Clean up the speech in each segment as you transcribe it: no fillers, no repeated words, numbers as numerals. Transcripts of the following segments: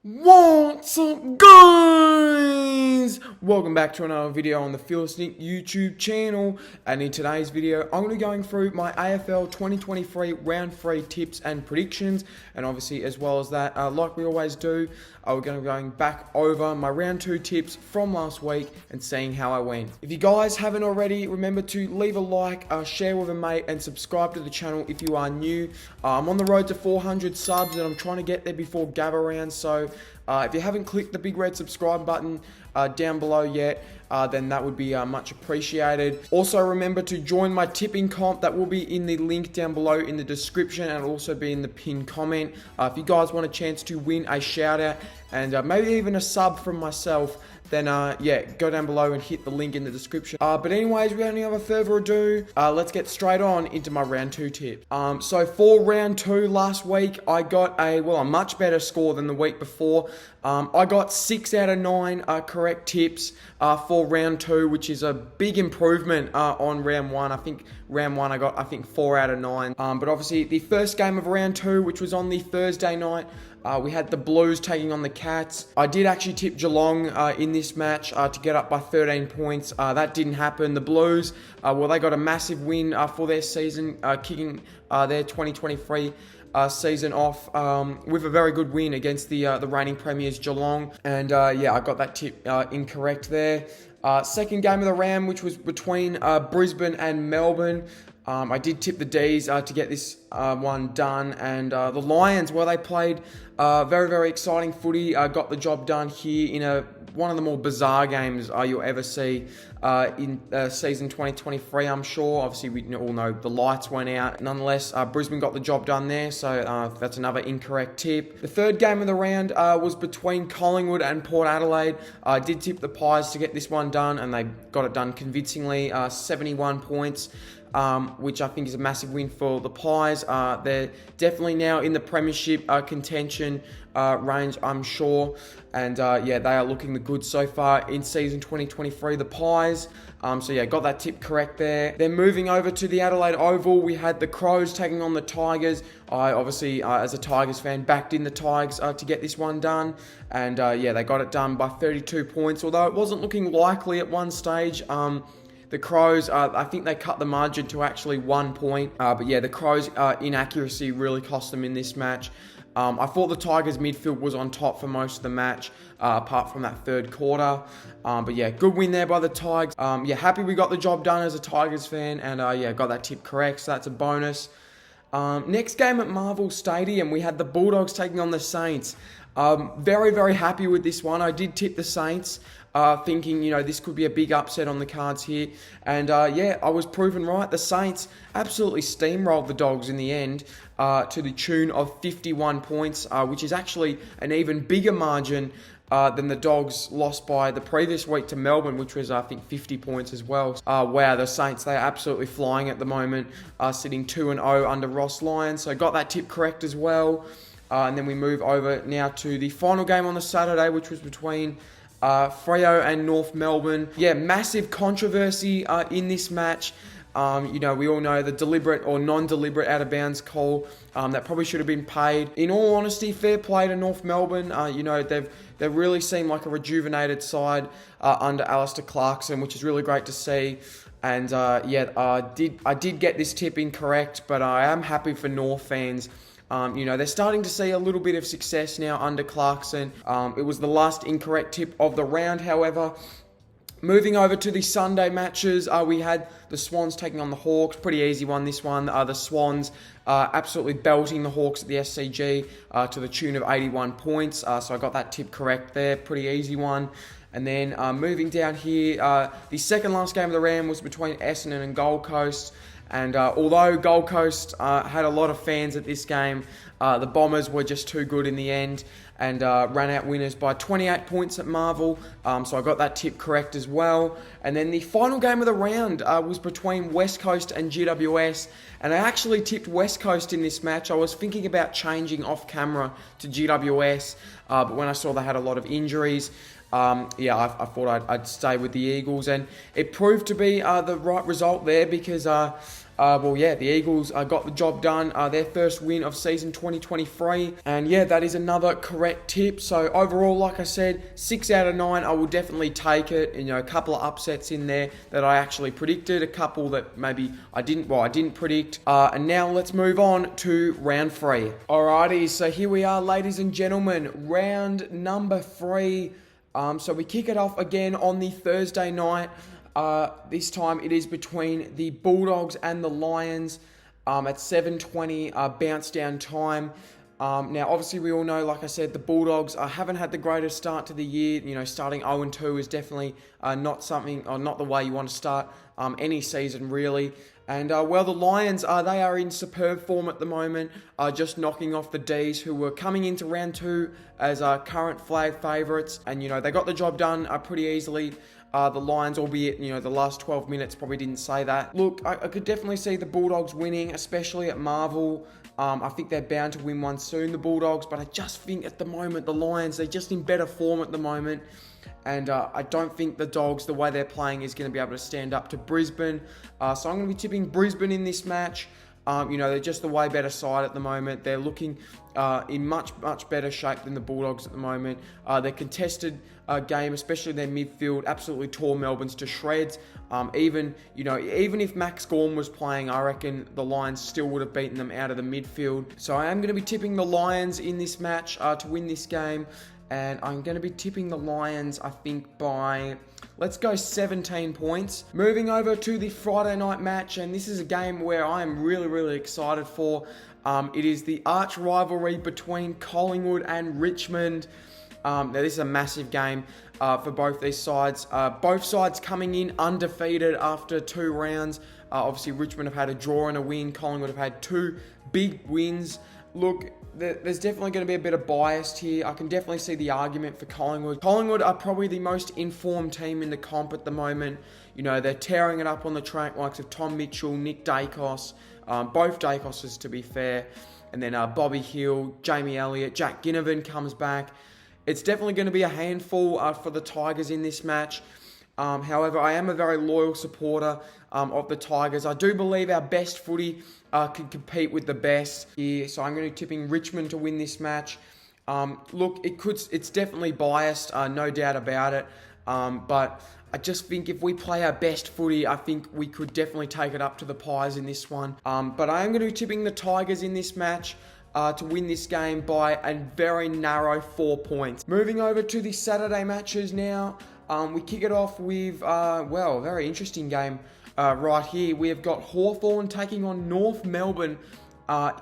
What's up, guys? Welcome back to another video on the Philistine YouTube channel, and in today's video I'm going to be going through my AFL 2023 round 3 tips and predictions, and obviously as well as that, like we always do, we're going to be going back over my round 2 tips from last week and seeing how I went. If you guys haven't already, remember to leave a like, share with a mate, and subscribe to the channel if you are new. I'm on the road to 400 subs and I'm trying to get there before Gab around, so if you haven't clicked the big red subscribe button down below yet, then that would be much appreciated. Also remember to join my tipping comp. That will be in the link down below in the description, and it'll also be in the pinned comment. If you guys want a chance to win a shout out and maybe even a sub from myself, then yeah, go down below and hit the link in the description. But anyways, without any other further ado, let's get straight on into my round 2 tip. So for round 2 last week, I got a much better score than the week before. I got 6 out of 9 correct tips for round 2, which is a big improvement on round 1. I think round 1 I got 4 out of 9. But obviously the first game of round 2, which was on the Thursday night, we had the Blues taking on the Cats. I did actually tip Geelong in this match to get up by 13 points. That didn't happen. The Blues, they got a massive win for their season, kicking their 2023 season off with a very good win against the reigning premiers Geelong. And yeah, I got that tip incorrect there. Second game of the round, which was between Brisbane and Melbourne. I did tip the D's to get this one done, and the Lions, they played very, very exciting footy, got the job done here in one of the more bizarre games you'll ever see in season 2023, I'm sure. Obviously, we all know the lights went out. Nonetheless, Brisbane got the job done there, so that's another incorrect tip. The third game of the round was between Collingwood and Port Adelaide. I did tip the Pies to get this one done, and they got it done convincingly, 71 points. Which I think is a massive win for the Pies. They're definitely now in the premiership contention range, I'm sure. And yeah, they are looking the good so far in season 2023, the Pies. So yeah, got that tip correct there. Then moving over to the Adelaide Oval, we had the Crows taking on the Tigers. I obviously, as a Tigers fan, backed in the Tigers to get this one done. And yeah, they got it done by 32 points, although it wasn't looking likely at one stage. The Crows, I think they cut the margin to actually 1 point. But yeah, the Crows' inaccuracy really cost them in this match. I thought the Tigers' midfield was on top for most of the match, apart from that third quarter. But yeah, good win there by the Tigers. Yeah, happy we got the job done as a Tigers fan. And yeah, got that tip correct, so that's a bonus. Next game at Marvel Stadium, we had the Bulldogs taking on the Saints. Very, very happy with this one. I did tip the Saints, thinking, this could be a big upset on the cards here. And yeah, I was proven right. The Saints absolutely steamrolled the Dogs in the end to the tune of 51 points, which is actually an even bigger margin than the Dogs lost by the previous week to Melbourne, which was, I think, 50 points as well. Wow, the Saints, they're absolutely flying at the moment, sitting 2-0 under Ross Lyon. So got that tip correct as well. And then we move over now to the final game on the Saturday, which was between Freo and North Melbourne. Yeah, massive controversy in this match. We all know the deliberate or non-deliberate out-of-bounds call that probably should have been paid. In all honesty, fair play to North Melbourne. They've really seemed like a rejuvenated side under Alistair Clarkson, which is really great to see. And yeah, I did get this tip incorrect, but I am happy for North fans. They're starting to see a little bit of success now under Clarkson. It was the last incorrect tip of the round, however. Moving over to the Sunday matches, we had the Swans taking on the Hawks. Pretty easy one, this one. The Swans absolutely belting the Hawks at the SCG to the tune of 81 points. So I got that tip correct there. Pretty easy one. And then moving down here, the second last game of the round was between Essendon and Gold Coast. And although Gold Coast had a lot of fans at this game, the Bombers were just too good in the end and ran out winners by 28 points at Marvel. So I got that tip correct as well. And then the final game of the round was between West Coast and GWS. And I actually tipped West Coast in this match. I was thinking about changing off camera to GWS, but when I saw they had a lot of injuries, yeah, I thought I'd stay with the Eagles, and it proved to be the right result there because Well, yeah, the Eagles got the job done. Their first win of season 2023. And yeah, that is another correct tip. So overall, like I said, 6 out of 9, I will definitely take it. You know, a couple of upsets in there that I actually predicted. A couple that maybe I didn't predict. And now let's move on to round 3. Alrighty, so here we are, ladies and gentlemen. Round number 3. So we kick it off again on the Thursday night. This time it is between the Bulldogs and the Lions at 7:20 bounce down time. Now, obviously, we all know, like I said, the Bulldogs haven't had the greatest start to the year. You know, starting 0-2 is definitely not something, or not the way you want to start any season, really. And, well, the Lions, they are in superb form at the moment, just knocking off the D's, who were coming into round 2 as current flag favourites. And, you know, they got the job done pretty easily. The Lions, albeit, you know, the last 12 minutes probably didn't say that. Look, I could definitely see the Bulldogs winning, especially at Marvel. I think they're bound to win one soon, the Bulldogs, but I just think at the moment, the Lions, they're just in better form at the moment. And I don't think the Dogs, the way they're playing, is going to be able to stand up to Brisbane. So I'm going to be tipping Brisbane in this match. You know, they're just the way better side at the moment. They're looking in much better shape than the Bulldogs at the moment. Their contested game, especially their midfield, absolutely tore Melbourne's to shreds. Even if Max Gorn was playing, I reckon the Lions still would have beaten them out of the midfield. So I am going to be tipping the Lions in this match to win this game. And I'm going to be tipping the Lions, I think, by, let's go 17 points. Moving over to the Friday night match, and this is a game where I am really excited for. It is the arch rivalry between Collingwood and Richmond. Now, this is a massive game for both these sides. Both sides coming in undefeated after 2 rounds. Obviously, Richmond have had a draw and a win. Collingwood have had 2 big wins. Look, there's definitely going to be a bit of bias here. I can definitely see the argument for Collingwood. Collingwood are probably the most informed team in the comp at the moment. You know, they're tearing it up on the track, likes of Tom Mitchell, Nick Dacos, both Dacoses to be fair, and then Bobby Hill, Jamie Elliott, Jack Ginnivan comes back. It's definitely going to be a handful for the Tigers in this match. However, I am a very loyal supporter of the Tigers. I do believe our best footy can compete with the best here, so I'm going to be tipping Richmond to win this match. Look, it's definitely biased, no doubt about it. But I just think if we play our best footy, I think we could definitely take it up to the Pies in this one. But I am going to be tipping the Tigers in this match to win this game by a very narrow 4 points. Moving over to the Saturday matches now. We kick it off with, well, a very interesting game right here. We have got Hawthorn taking on North Melbourne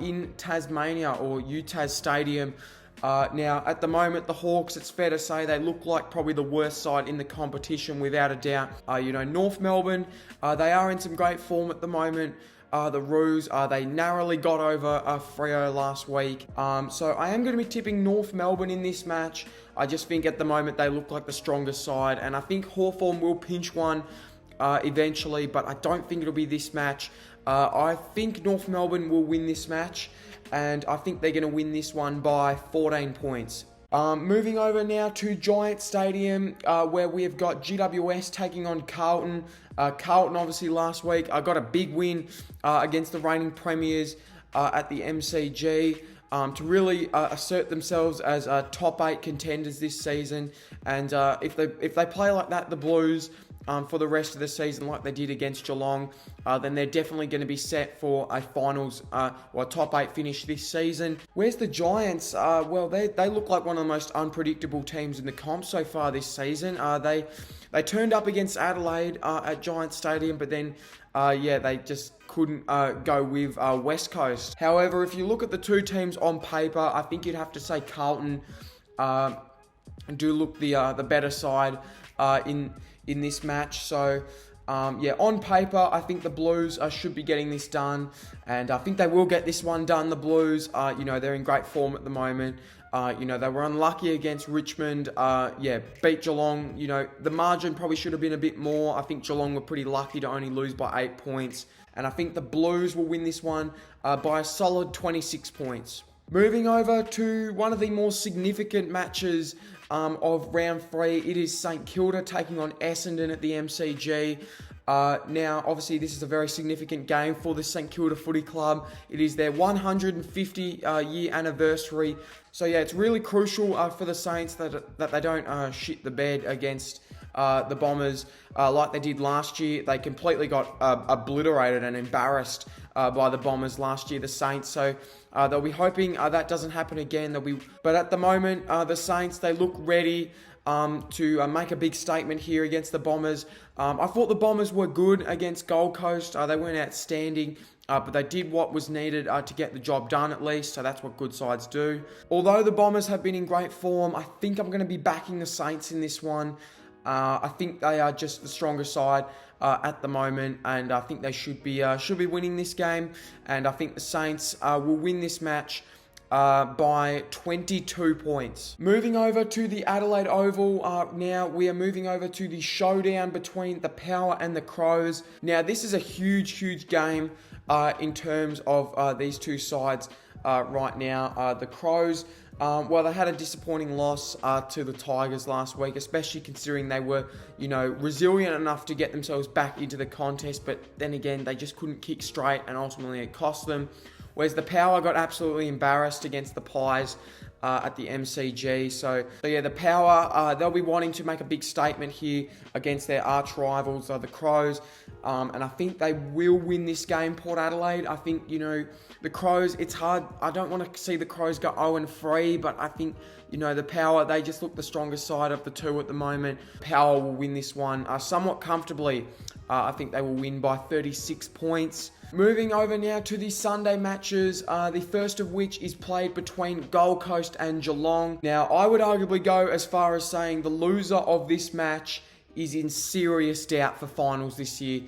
in Tasmania, or UTAS Stadium. Now, at the moment, the Hawks, it's fair to say, they look like probably the worst side in the competition, without a doubt. You know, North Melbourne, they are in some great form at the moment. The Roos, they narrowly got over Freo last week. So I am going to be tipping North Melbourne in this match. I just think at the moment they look like the strongest side, and I think Hawthorn will pinch one eventually, but I don't think it'll be this match. I think North Melbourne will win this match, and I think they're going to win this one by 14 points. Moving over now to Giant Stadium, where we have got GWS taking on Carlton. Carlton, obviously, last week got a big win against the reigning premiers at the MCG to really assert themselves as top 8 contenders this season. And if they play like that, the Blues, for the rest of the season like they did against Geelong, then they're definitely going to be set for a finals or a top 8 finish this season. Where's the Giants? Well, they look like one of the most unpredictable teams in the comp so far this season. They turned up against Adelaide at Giant Stadium, but then they just couldn't go with West Coast. However, if you look at the two teams on paper, I think you'd have to say Carlton do look the better side in this match. So, on paper, I think the Blues should be getting this done, and I think they will get this one done. The Blues, they're in great form at the moment. They were unlucky against Richmond. Beat Geelong. The margin probably should have been a bit more. I think Geelong were pretty lucky to only lose by 8 points, and I think the Blues will win this one by a solid 26 points. Moving over to one of the more significant matches of round 3, it is St Kilda taking on Essendon at the MCG. Now, obviously, this is a very significant game for the St Kilda Footy Club. It is their 150-year anniversary. So, yeah, it's really crucial for the Saints that they don't shit the bed against the Bombers like they did last year. They completely got obliterated and embarrassed by the Bombers last year, the Saints. So they'll be hoping that doesn't happen again. But at the moment, the Saints, they look ready to make a big statement here against the Bombers. I thought the Bombers were good against Gold Coast. They weren't outstanding, but they did what was needed to get the job done at least, so that's what good sides do. Although the Bombers have been in great form, I think I'm going to be backing the Saints in this one. I think they are just the stronger side at the moment, and I think they should be winning this game. And I think the Saints will win this match by 22 points. Moving over to the Adelaide Oval, now we are moving over to the showdown between the Power and the Crows. Now this is a huge game in terms of these two sides right now. The Crows, well, they had a disappointing loss to the Tigers last week, especially considering they were, resilient enough to get themselves back into the contest, but then again, they just couldn't kick straight, and ultimately it cost them. Whereas the Power got absolutely embarrassed against the Pies at the MCG. So yeah, the Power, they'll be wanting to make a big statement here against their arch rivals, the Crows. And I think they will win this game, Port Adelaide. I think, the Crows, it's hard. I don't want to see the Crows go 0-3, but I think, the Power, they just look the stronger side of the two at the moment. Power will win this one somewhat comfortably. I think they will win by 36 points. Moving over now to the Sunday matches, the first of which is played between Gold Coast and Geelong. Now, I would arguably go as far as saying the loser of this match is in serious doubt for finals this year.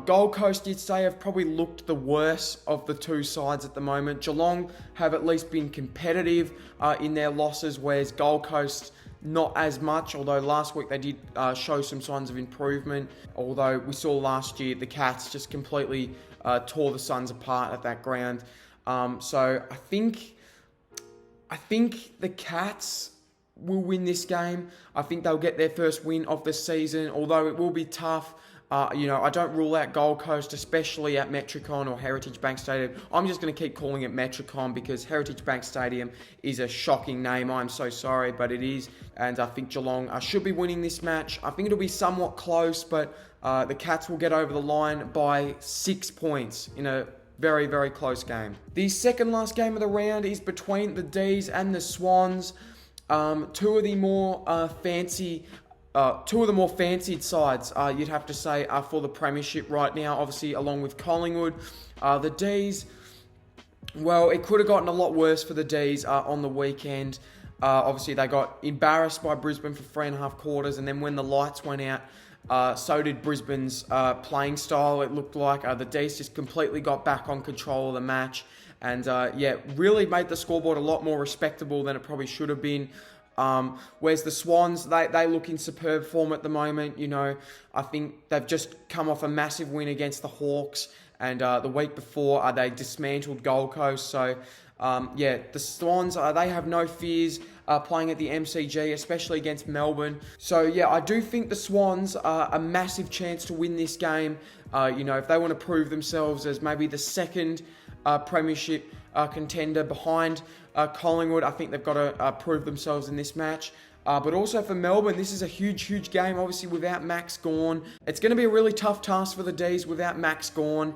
Gold Coast, you'd say, have probably looked the worst of the two sides at the moment. Geelong have at least been competitive in their losses, whereas Gold Coast not as much, although last week they did show some signs of improvement. Although we saw last year the Cats just completely tore the Suns apart at that ground. So I think the Cats will win this game. I think they'll get their first win of the season, although it will be tough. I don't rule out Gold Coast, especially at Metricon or Heritage Bank Stadium. I'm just going to keep calling it Metricon because Heritage Bank Stadium is a shocking name. I'm so sorry, but it is. And I think Geelong should be winning this match. I think it'll be somewhat close, but the Cats will get over the line by 6 points in a very close game. The second last game of the round is between the D's and the Swans. Two of the more fancied sides, you'd have to say, are for the premiership right now, obviously, along with Collingwood. The D's, well, it could have gotten a lot worse for the D's on the weekend. Obviously, they got embarrassed by Brisbane for 3.5 quarters, and then when the lights went out, so did Brisbane's playing style. It looked like the D's just completely got back on control of the match, and really made the scoreboard a lot more respectable than it probably should have been. Whereas the Swans, they look in superb form at the moment. I think they've just come off a massive win against the Hawks, and the week before they dismantled Gold Coast. So the Swans, they have no fears playing at the MCG, especially against Melbourne. So I do think the Swans are a massive chance to win this game. If they want to prove themselves as maybe the second premiership contender behind Collingwood, I think they've got to prove themselves in this match. But also for Melbourne, this is a huge game, obviously, without Max Gawn. It's going to be a really tough task for the D's without Max Gawn.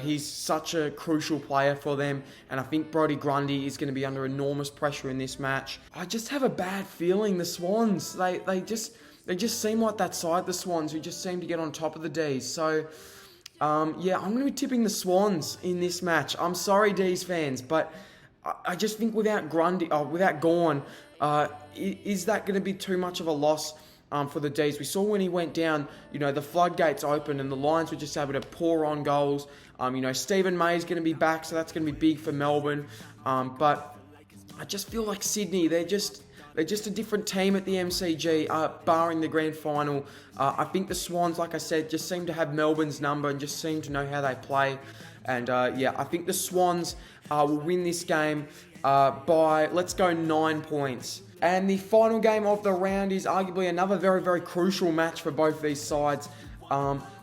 He's such a crucial player for them, and I think Brodie Grundy is going to be under enormous pressure in this match. I just have a bad feeling the Swans, they just seem like that side, the Swans, who just seem to get on top of the D's. So I'm going to be tipping the Swans in this match. I'm sorry, D's fans, but I just think without Gawn, is that going to be too much of a loss for the D's? We saw when he went down, the floodgates opened and the Lions were just able to pour on goals. Stephen May's going to be back, so that's going to be big for Melbourne. But I just feel like Sydney, they're just a different team at the MCG, barring the grand final. I think the Swans, like I said, just seem to have Melbourne's number and just seem to know how they play. And I think the Swans will win this game by, let's go, 9 points. And the final game of the round is arguably another very crucial match for both these sides.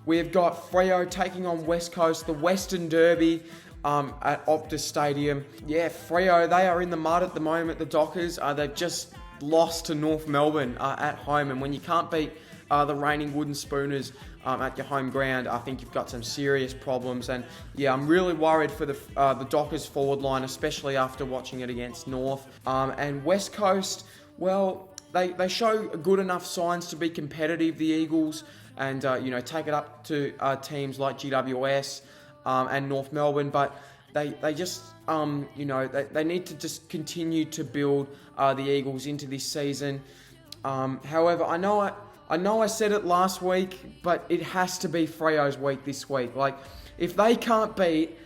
We've got Freo taking on West Coast, the Western Derby at Optus Stadium. Yeah, Freo, they are in the mud at the moment, the Dockers. They've just lost to North Melbourne at home, and when you can't beat the reigning Wooden Spooners at your home ground, I think you've got some serious problems. And yeah, I'm really worried for the Dockers forward line, especially after watching it against North. And West Coast, well, they show good enough signs to be competitive, the Eagles, and take it up to teams like GWS and North Melbourne, but they just they need to just continue to build the Eagles into this season. However, I know I said it last week, but it has to be Freo's week this week. Like, if they can't beat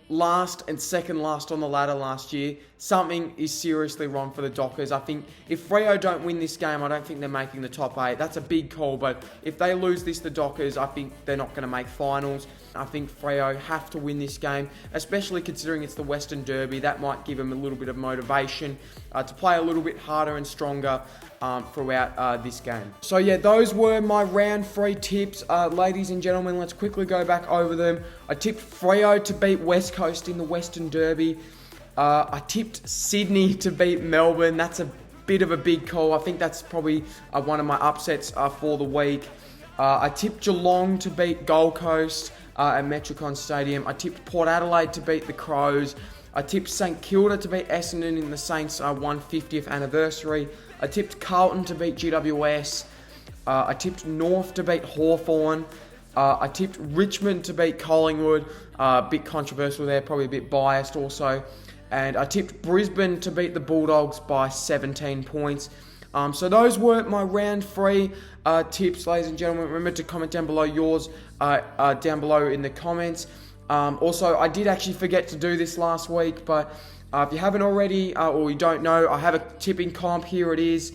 last and second last on the ladder last year, something is seriously wrong for the Dockers. I think if Freo don't win this game, I don't think they're making the top 8. That's a big call, but if they lose this, the Dockers, I think they're not going to make finals. I think Freo have to win this game, especially considering it's the Western Derby. That might give them a little bit of motivation to play a little bit harder and stronger throughout this game. So yeah, those were my round 3 tips. Ladies and gentlemen, let's quickly go back over them. I tipped Freo to beat West Coast in the Western Derby. I tipped Sydney to beat Melbourne. That's a bit of a big call. I think that's probably one of my upsets for the week. I tipped Geelong to beat Gold Coast at Metricon Stadium. I tipped Port Adelaide to beat the Crows. I tipped St Kilda to beat Essendon in the Saints' 150th anniversary. I tipped Carlton to beat GWS. I tipped North to beat Hawthorn. I tipped Richmond to beat Collingwood. A bit controversial there, probably a bit biased also. And I tipped Brisbane to beat the Bulldogs by 17 points. So those were my round 3 tips, ladies and gentlemen. Remember to comment down below yours down below in the comments. Also, I did actually forget to do this last week, but if you haven't already or you don't know, I have a tipping comp. Here it is.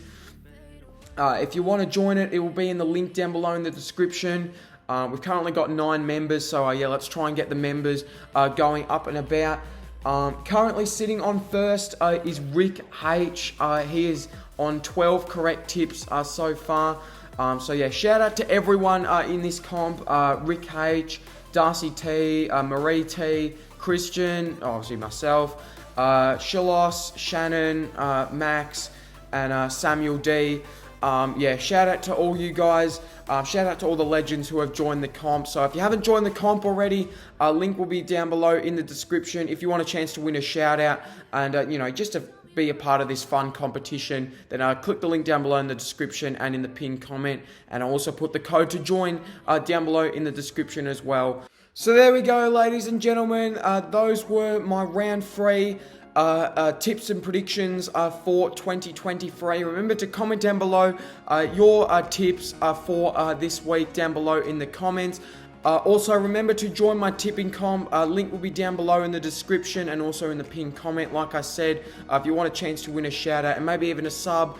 If you want to join it, it will be in the link down below in the description. We've currently got 9 members, so yeah, let's try and get the members going up and about. Currently sitting on first is Rick H. He is on 12 correct tips so far. So yeah, shout out to everyone in this comp. Rick H, Darcy T, Marie T, Christian, obviously myself, Shilos, Shannon, Max, and Samuel D. Yeah, shout out to all you guys. Shout out to all the legends who have joined the comp. So if you haven't joined the comp already, link will be down below in the description. If you want a chance to win a shout out and just to be a part of this fun competition, then click the link down below in the description and in the pinned comment. And I'll also put the code to join down below in the description as well. So there we go, ladies and gentlemen. Those were my round 3 tips and predictions for 2023. Remember to comment down below your tips for this week down below in the comments. Also, remember to join my tipping comp. Link will be down below in the description and also in the pinned comment. Like I said, if you want a chance to win a shout out and maybe even a sub,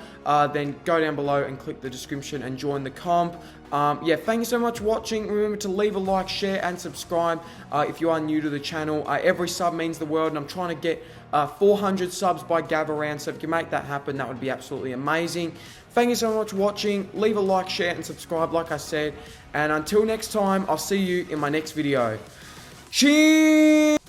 then go down below and click the description and join the comp. Yeah, thank you so much for watching. Remember to leave a like, share, and subscribe if you are new to the channel. Every sub means the world, and I'm trying to get 400 subs by Gab around, so if you can make that happen, that would be absolutely amazing. Thank you so much for watching. Leave a like, share, and subscribe, like I said. And until next time, I'll see you in my next video. Cheers!